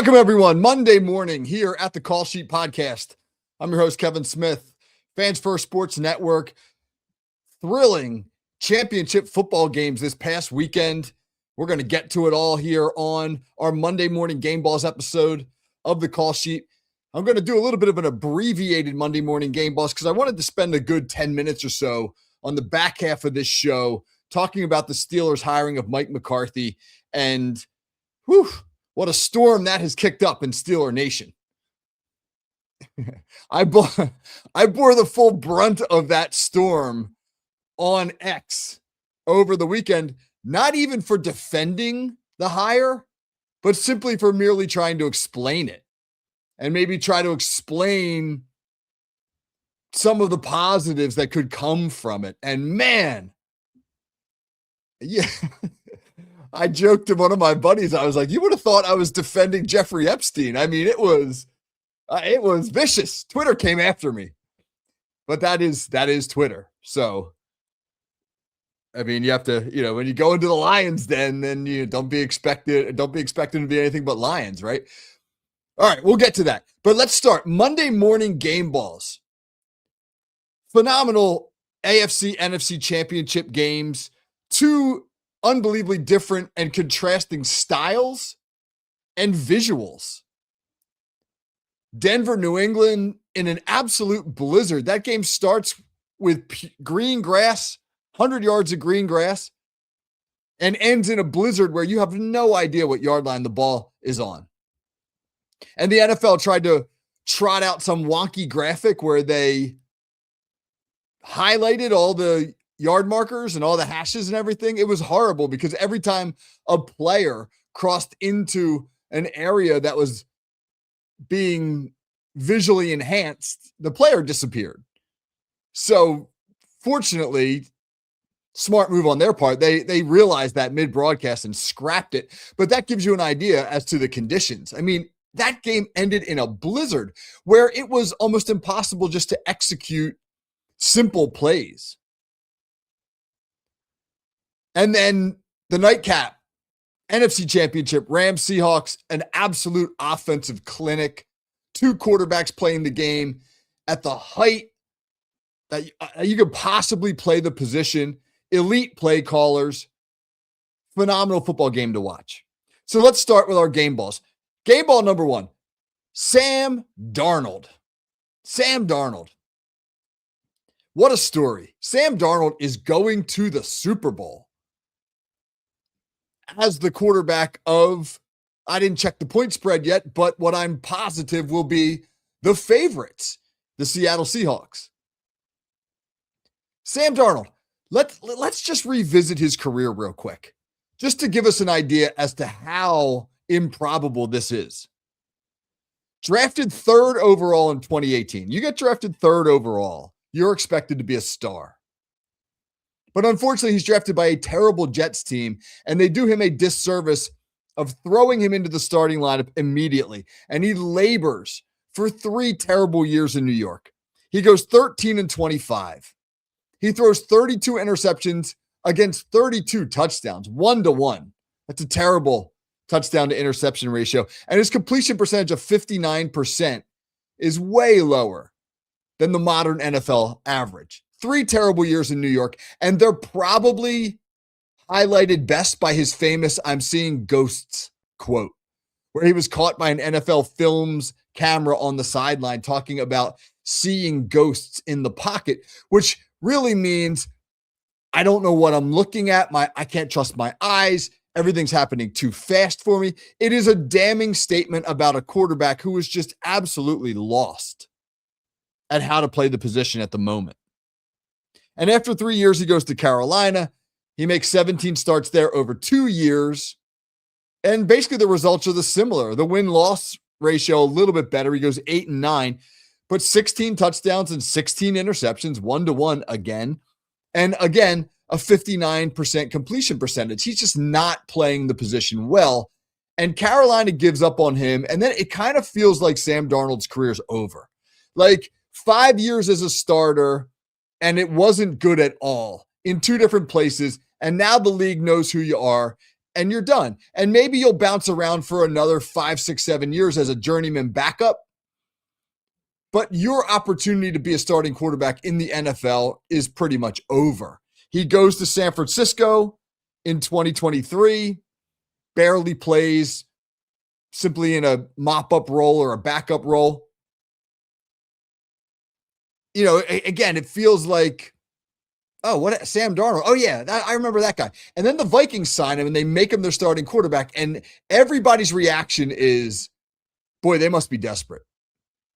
Welcome, everyone. Monday morning here at the Call Sheet Podcast. I'm your host, Kevin Smith, Fans First Sports Network. Thrilling championship football games this past weekend. We're going to get to it all here on our Monday morning Game Balls episode of the Call Sheet. I'm going to do a little bit of an abbreviated Monday morning Game Balls because I wanted to spend a good 10 minutes or so on the back half of this show talking about the Steelers hiring of Mike McCarthy and what a storm that has kicked up in Steeler Nation. I bore the full brunt of that storm on X over the weekend, not even for defending the hire, but simply for merely trying to explain it and maybe try to explain some of the positives that could come from it. And man, yeah. I joked to one of my buddies. I was like, you would have thought I was defending Jeffrey Epstein. I mean, it was vicious. Twitter came after me, but that is Twitter. So, I mean, you have to, when you go into the Lions den, then you don't be expected to be anything but Lions, right? All right, we'll get to that. But let's start. Monday morning Game Balls. Phenomenal AFC, NFC championship games. Two unbelievably different and contrasting styles and visuals. Denver, New England in an absolute blizzard. That game starts with green grass, 100 yards of green grass, and ends in a blizzard where you have no idea what yard line the ball is on. And the NFL tried to trot out some wonky graphic where they highlighted all the yard markers and all the hashes and everything. It was horrible because every time a player crossed into an area that was being visually enhanced, the player disappeared. So fortunately, smart move on their part. They realized that mid-broadcast and scrapped it. But that gives you an idea as to the conditions. I mean, that game ended in a blizzard where it was almost impossible just to execute simple plays. And then the nightcap, NFC Championship, Rams, Seahawks, an absolute offensive clinic. Two quarterbacks playing the game at the height that you could possibly play the position. Elite play callers. Phenomenal football game to watch. So let's start with our game balls. Game ball number one, Sam Darnold. Sam Darnold. What a story. Sam Darnold is going to the Super Bowl as the quarterback of, I didn't check the point spread yet, but what I'm positive will be the favorites, the Seattle Seahawks. Sam Darnold, let's just revisit his career real quick, just to give us an idea as to how improbable this is. Drafted third overall in 2018. You get drafted third overall, you're expected to be a star. But unfortunately, he's drafted by a terrible Jets team, and they do him a disservice of throwing him into the starting lineup immediately. And he labors for 3 terrible years in New York. He goes 13-25. He throws 32 interceptions against 32 touchdowns, 1-1. That's a terrible touchdown to interception ratio. And his completion percentage of 59% is way lower than the modern NFL average. 3 terrible years in New York, and they're probably highlighted best by his famous "I'm seeing ghosts" quote, where he was caught by an NFL Films camera on the sideline talking about seeing ghosts in the pocket, which really means I don't know what I'm looking at. I can't trust my eyes. Everything's happening too fast for me. It is a damning statement about a quarterback who is just absolutely lost at how to play the position at the moment. And after 3 years, he goes to Carolina. He makes 17 starts there over 2 years. And basically the results are the similar. The win-loss ratio a little bit better. He goes 8-9, but 16 touchdowns and 16 interceptions, 1-1 again. And again, a 59% completion percentage. He's just not playing the position well. And Carolina gives up on him. And then it kind of feels like Sam Darnold's career is over. Like 5 years as a starter, and it wasn't good at all in 2 different places. And now the league knows who you are. and you're done. And maybe you'll bounce around for another 5, 6, 7 years as a journeyman backup. But your opportunity to be a starting quarterback in the NFL is pretty much over. He goes to San Francisco in 2023, barely plays, simply in a mop-up role or a backup role. Again, it feels like, Sam Darnold. Oh, yeah, I remember that guy. And then the Vikings sign him, and they make him their starting quarterback, and everybody's reaction is, boy, they must be desperate.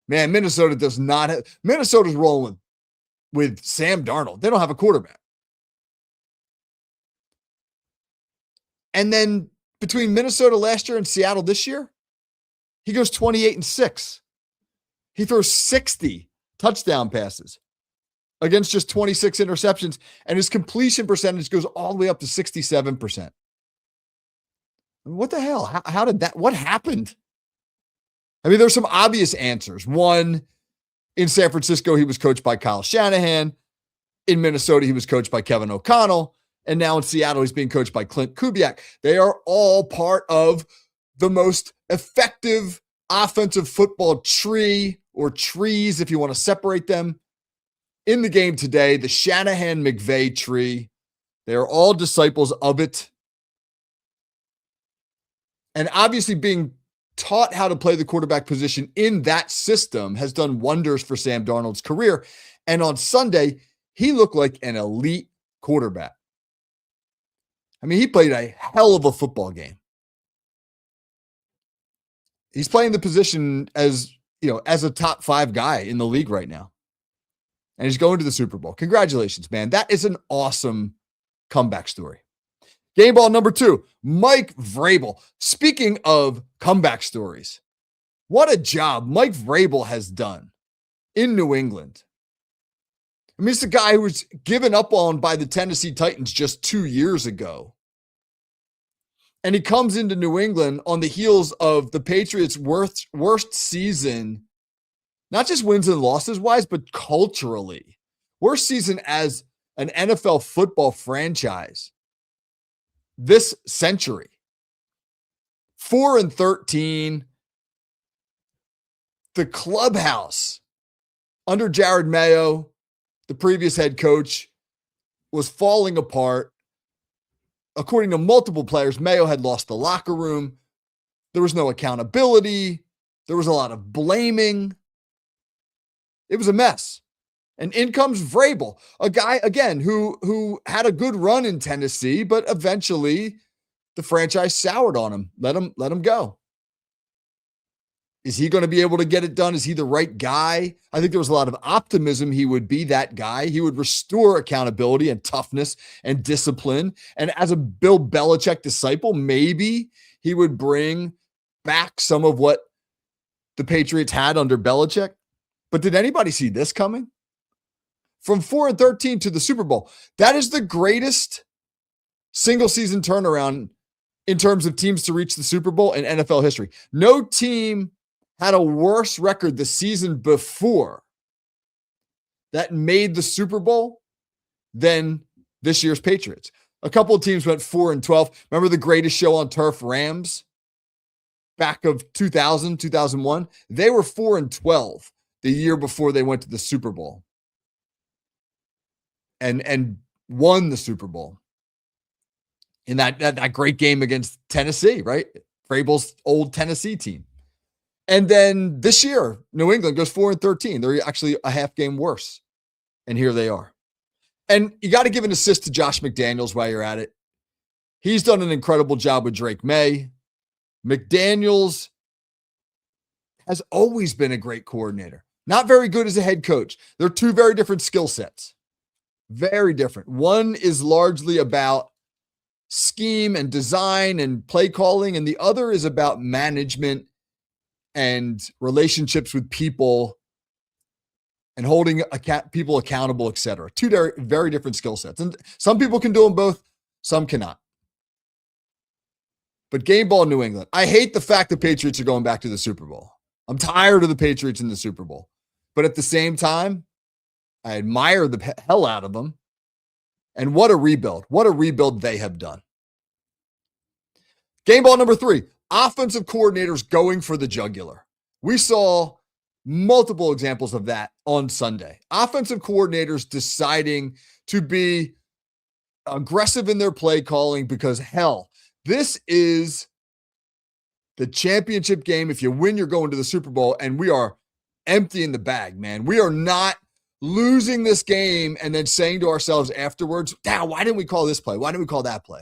Man, Minnesota does not have – Minnesota's rolling with Sam Darnold. They don't have a quarterback. And then between Minnesota last year and Seattle this year, he goes 28-6. He throws 60 touchdown passes against just 26 interceptions, and his completion percentage goes all the way up to 67%. What the hell? How did that – what happened? I mean, there's some obvious answers. One, in San Francisco, he was coached by Kyle Shanahan. In Minnesota, he was coached by Kevin O'Connell. And now in Seattle, he's being coached by Clint Kubiak. They are all part of the most effective offensive football tree, or trees if you want to separate them, in the game today, the Shanahan-McVay tree. They are all disciples of it. And obviously being taught how to play the quarterback position in that system has done wonders for Sam Darnold's career. And on Sunday, he looked like an elite quarterback. I mean, he played a hell of a football game. He's playing the position as a top 5 guy in the league right now. And he's going to the Super Bowl. Congratulations, man. That is an awesome comeback story. Game ball number 2, Mike Vrabel. Speaking of comeback stories, what a job Mike Vrabel has done in New England. I mean, it's a guy who was given up on by the Tennessee Titans just 2 years ago. And he comes into New England on the heels of the Patriots' worst season, not just wins and losses wise, but culturally. Worst season as an NFL football franchise this century. 4-13. The clubhouse under Jared Mayo, the previous head coach, was falling apart. According to multiple players, Mayo had lost the locker room. There was no accountability. There was a lot of blaming. It was a mess. And in comes Vrabel, a guy, again, who had a good run in Tennessee, but eventually the franchise soured on him. Let him go. Is he going to be able to get it done? Is he the right guy? I think there was a lot of optimism he would be that guy. He would restore accountability and toughness and discipline. And as a Bill Belichick disciple, maybe he would bring back some of what the Patriots had under Belichick. But did anybody see this coming? From 4-13 to the Super Bowl. That is the greatest single season turnaround in terms of teams to reach the Super Bowl in NFL history. No team had a worse record the season before that made the Super Bowl than this year's Patriots. A couple of teams went 4-12. Remember the Greatest Show on Turf, Rams? Back of 2000, 2001. They were 4-12 the year before they went to the Super Bowl. And won the Super Bowl in that great game against Tennessee, right? Vrabel's old Tennessee team. And then this year, New England goes 4-13. They're actually a half game worse. And here they are. And you got to give an assist to Josh McDaniels while you're at it. He's done an incredible job with Drake May. McDaniels has always been a great coordinator. Not very good as a head coach. They're two very different skill sets. Very different. One is largely about scheme and design and play calling, and the other is about management and relationships with people and holding people accountable, etc. Two very different skill sets. And some people can do them both, some cannot. But game ball New England. I hate the fact the Patriots are going back to the Super Bowl. I'm tired of the Patriots in the Super Bowl. But at the same time, I admire the hell out of them. And what a rebuild. What a rebuild they have done. Game ball number 3, offensive coordinators going for the jugular. We saw multiple examples of that on Sunday. Offensive coordinators deciding to be aggressive in their play calling because, hell, this is the championship game. If you win, you're going to the Super Bowl, and we are emptying the bag, man. We are not losing this game and then saying to ourselves afterwards, why didn't we call this play? Why didn't we call that play?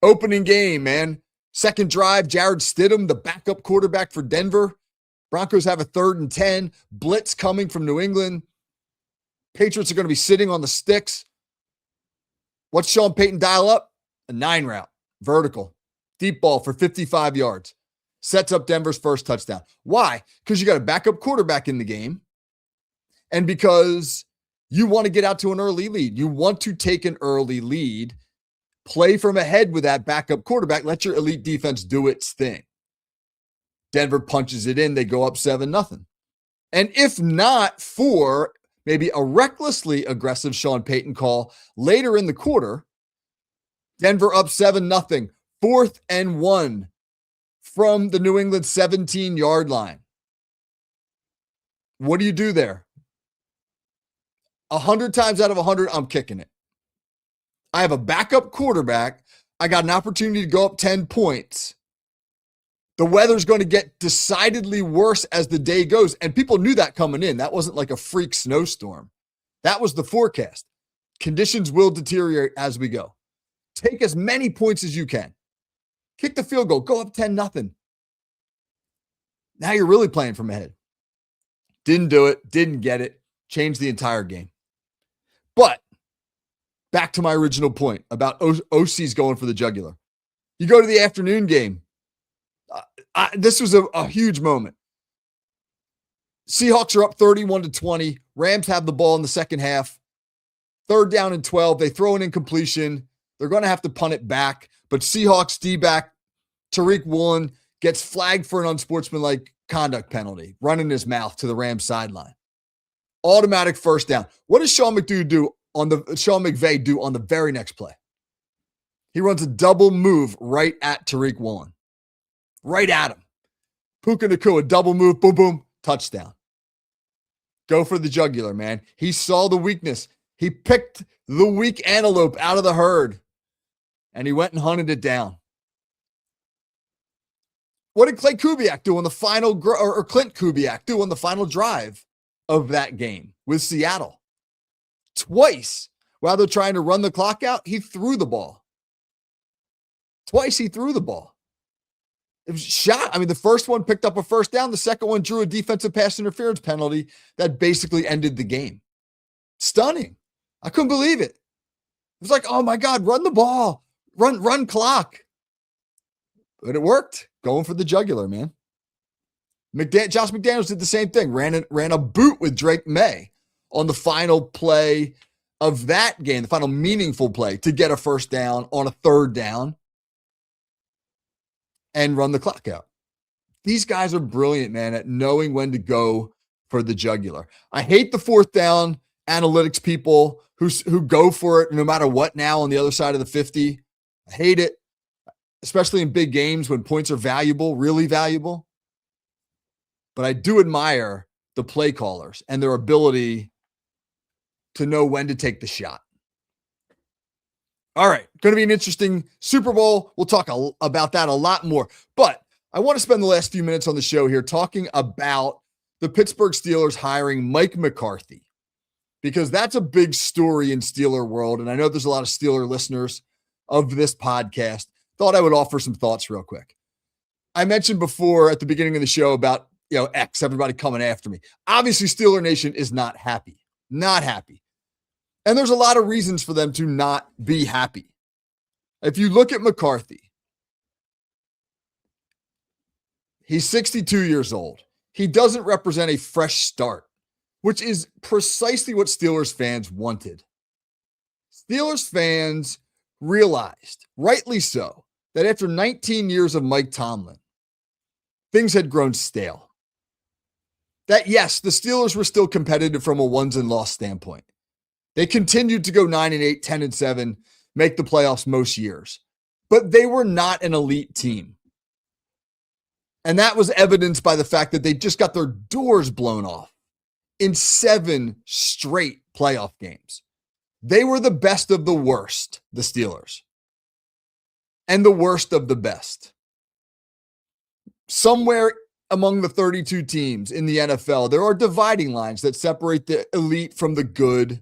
Opening game, man. Second drive, Jarrett Stidham, the backup quarterback for Denver. Broncos have a 3rd and 10. Blitz coming from New England. Patriots are going to be sitting on the sticks. What's Sean Payton dial up? A 9 route, vertical, deep ball for 55 yards. Sets up Denver's first touchdown. Why? Because you got a backup quarterback in the game, and because you want to get out to an early lead. You want to take an early lead, play from ahead with that backup quarterback, let your elite defense do its thing. Denver punches it in. They go up 7-0. And if not for maybe a recklessly aggressive Sean Payton call later in the quarter, Denver up 7-0, 4th and 1 from the New England 17-yard line. What do you do there? 100 times out of 100, I'm kicking it. I have a backup quarterback. I got an opportunity to go up 10 points. The weather's going to get decidedly worse as the day goes. And people knew that coming in. That wasn't like a freak snowstorm. That was the forecast. Conditions will deteriorate as we go. Take as many points as you can. Kick the field goal. Go up 10-0. Now you're really playing from ahead. Didn't do it. Didn't get it. Changed the entire game. But back to my original point about OC's going for the jugular. You go to the afternoon game. This was a huge moment. Seahawks are up 31-20. Rams have the ball in the second half. 3rd down and 12. They throw an incompletion. They're going to have to punt it back. But Seahawks D-back Tariq Woolen gets flagged for an unsportsmanlike conduct penalty, running his mouth to the Rams sideline. Automatic first down. What does Sean McVay do on the very next play? He runs a double move right at Tariq Woolen. Right at him. Puka Nacua, double move, boom, boom, touchdown. Go for the jugular, man. He saw the weakness. He picked the weak antelope out of the herd, and he went and hunted it down. What did Clay Kubiak do on the final, or Clint Kubiak do on the final drive of that game with Seattle? Twice, while they're trying to run the clock out, he threw the ball. Twice he threw the ball. It was shot. I mean, the first one picked up a first down. The second one drew a defensive pass interference penalty that basically ended the game. Stunning. I couldn't believe it. It was like, oh my God, run the ball. Run clock. But it worked. Going for the jugular, man. Josh McDaniels did the same thing. Ran a boot with Drake May on the final play of that game, the final meaningful play to get a first down on a 3rd down and run the clock out. These guys are brilliant, man, at knowing when to go for the jugular. I hate the 4th down analytics people who go for it no matter what now on the other side of the 50. I hate it, especially in big games when points are valuable, really valuable. But I do admire the play callers and their ability to know when to take the shot. All right, going to be an interesting Super Bowl. We'll talk about that a lot more. But I want to spend the last few minutes on the show here talking about the Pittsburgh Steelers hiring Mike McCarthy, because that's a big story in Steeler world. And I know there's a lot of Steeler listeners of this podcast. Thought I would offer some thoughts real quick. I mentioned before at the beginning of the show about, X, everybody coming after me. Obviously, Steeler Nation is not happy. Not happy. And there's a lot of reasons for them to not be happy. If you look at McCarthy, he's 62 years old. He doesn't represent a fresh start, which is precisely what Steelers fans wanted. Steelers fans realized, rightly so, that after 19 years of Mike Tomlin, things had grown stale. That, yes, the Steelers were still competitive from a wins and loss standpoint. They continued to go 9-8, 10-7, make the playoffs most years. But they were not an elite team. And that was evidenced by the fact that they just got their doors blown off in 7 straight playoff games. They were the best of the worst, the Steelers, and the worst of the best. Somewhere among the 32 teams in the NFL, there are dividing lines that separate the elite from the good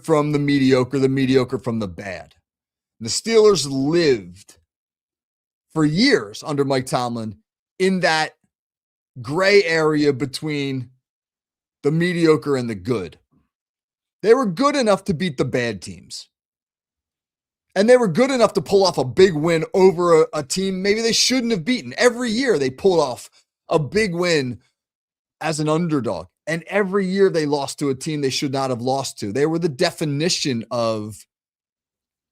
from the mediocre from the bad. And the Steelers lived for years under Mike Tomlin in that gray area between the mediocre and the good. They were good enough to beat the bad teams. And they were good enough to pull off a big win over a team maybe they shouldn't have beaten. Every year they pulled off a big win as an underdog. And every year they lost to a team they should not have lost to. They were the definition of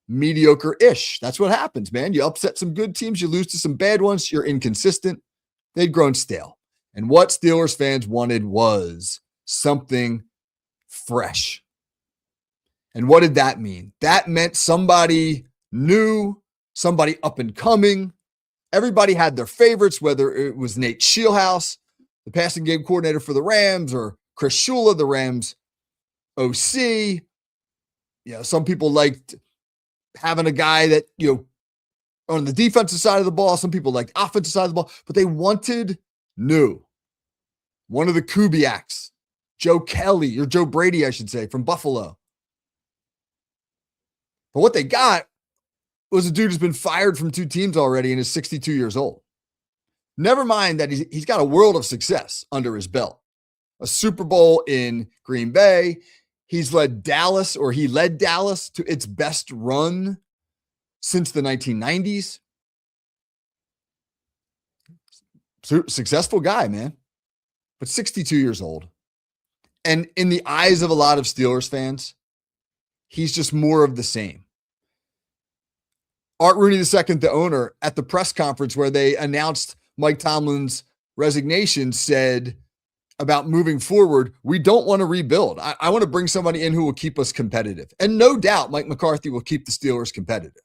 mediocre-ish. That's what happens, man. You upset some good teams, you lose to some bad ones, you're inconsistent. They'd grown stale. And what Steelers fans wanted was something fresh. And what did that mean? That meant somebody new, somebody up and coming. Everybody had their favorites, whether it was Nate Scheelhaase, the passing game coordinator for the Rams, or Chris Shula, the Rams OC. Some people liked having a guy that, on the defensive side of the ball. Some people liked offensive side of the ball, but they wanted new. One of the Kubiaks, Joe Kelly, or Joe Brady, I should say, from Buffalo. But what they got was a dude who's been fired from 2 teams already and is 62 years old. Never mind that he's got a world of success under his belt. A Super Bowl in Green Bay. He led Dallas to its best run since the 1990s. Successful guy, man. But 62 years old. And in the eyes of a lot of Steelers fans, he's just more of the same. Art Rooney II, the owner, at the press conference where they announced Mike Tomlin's resignation, said about moving forward, we don't want to rebuild. I want to bring somebody in who will keep us competitive. And no doubt Mike McCarthy will keep the Steelers competitive.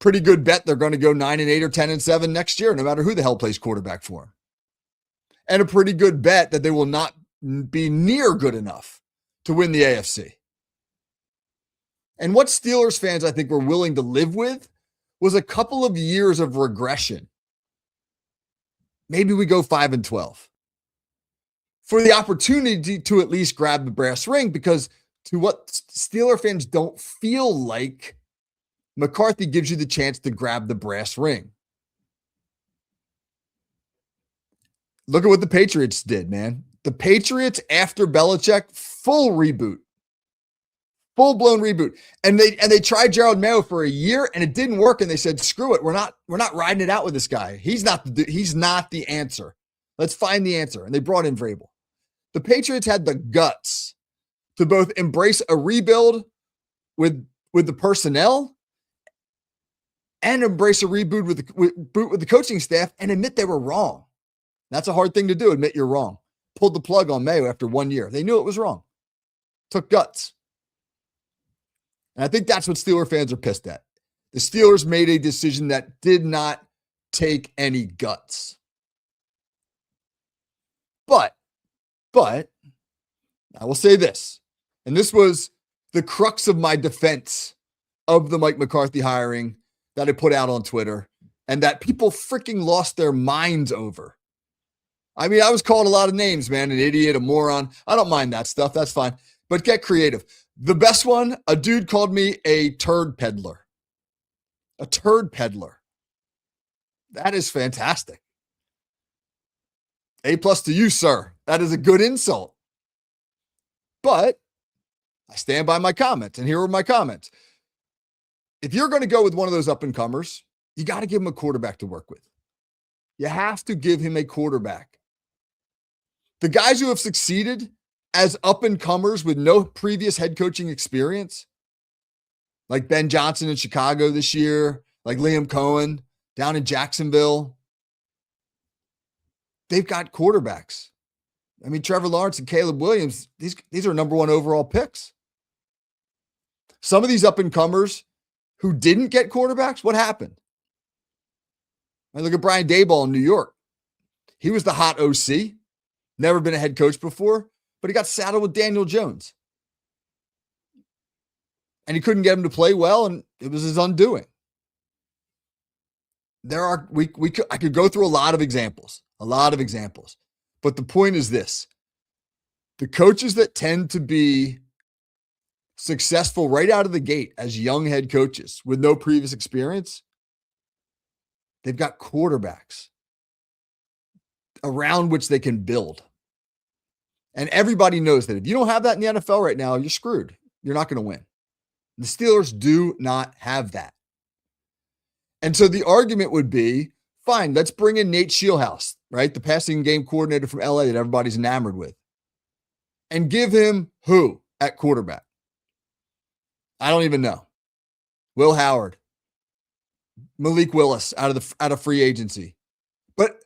Pretty good bet they're going to go 9-8 or 10-7 next year, no matter who the hell plays quarterback for them. And a pretty good bet that they will not be near good enough to win the AFC. And what Steelers fans, I think, were willing to live with was a couple of years of regression. Maybe we go 5-12 for the opportunity to at least grab the brass ring, because to what Steeler fans don't feel like, McCarthy gives you the chance to grab the brass ring. Look at what the Patriots did, man. The Patriots, after Belichick, full reboot. Full-blown reboot. And they tried Gerald Mayo for a year and it didn't work, and they said, screw it. We're not riding it out with this guy. He's not the answer. Let's find the answer. And they brought in Vrabel. The Patriots had the guts to both embrace a rebuild with the personnel and embrace a reboot with the coaching staff and admit they were wrong. That's a hard thing to do, admit you're wrong. Pulled the plug on Mayo after 1 year. They knew it was wrong. Took guts. And I think that's what Steeler fans are pissed at. The Steelers made a decision that did not take any guts. But I will say this, and this was the crux of my defense of the Mike McCarthy hiring that I put out on Twitter, and that people freaking lost their minds over. I mean, I was called a lot of names, man, an idiot, a moron. I don't mind that stuff. That's fine. But get creative. The best one, a dude called me a turd peddler. A turd peddler. That is fantastic. A+ to you, sir. That is a good insult. But I stand by my comments, and here are my comments. If you're going to go with one of those up-and-comers, you got to give him a quarterback to work with. You have to give him a quarterback. The guys who have succeeded as up-and-comers with no previous head coaching experience, like Ben Johnson in Chicago this year, like Liam Cohen down in Jacksonville, they've got quarterbacks. I mean, Trevor Lawrence and Caleb Williams, these are number 1 overall picks. Some of these up-and-comers who didn't get quarterbacks, what happened? I look at Brian Daboll in New York. He was the hot OC, never been a head coach before, but he got saddled with Daniel Jones. And he couldn't get him to play well, and it was his undoing. I could go through a lot of examples. But the point is this. The coaches that tend to be successful right out of the gate as young head coaches with no previous experience, they've got quarterbacks around which they can build. And everybody knows that if you don't have that in the NFL right now, you're screwed. You're not going to win. The Steelers do not have that. And so the argument would be, fine, let's bring in Nate Scheelhaase, right? The passing game coordinator from LA that everybody's enamored with. And give him who at quarterback? I don't even know. Will Howard, Malik Willis out of free agency. But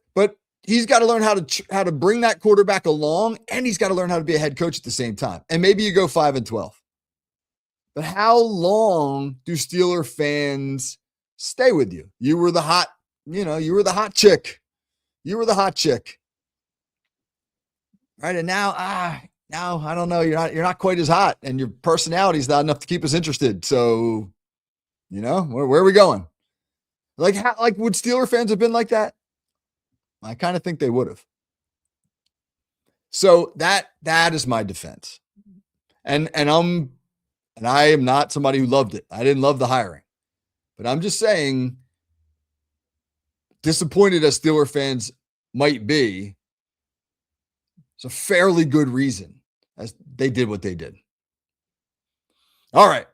he's got to learn how to bring that quarterback along, and he's got to learn how to be a head coach at the same time. And maybe you go 5-12. But how long do Steeler fans stay with you? You were the hot chick. Right? And now, I don't know. You're not quite as hot, and your personality is not enough to keep us interested. So, where are we going? Like would Steeler fans have been like that? I kind of think they would have. So that is my defense. And I am not somebody who loved it. I didn't love the hiring. But I'm just saying, disappointed as Steeler fans might be, it's a fairly good reason as they did what they did. All right.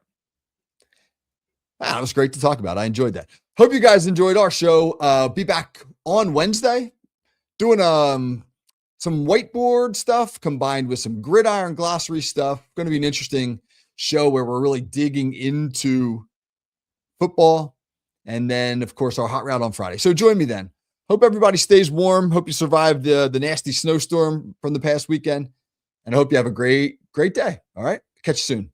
That was great to talk about. I enjoyed that. Hope you guys enjoyed our show. Be back on Wednesday doing some whiteboard stuff combined with some gridiron glossary stuff. Going to be an interesting show where we're really digging into football. And then, of course, our hot route on Friday. So join me then. Hope everybody stays warm. Hope you survived the nasty snowstorm from the past weekend. And I hope you have a great day. All right. Catch you soon.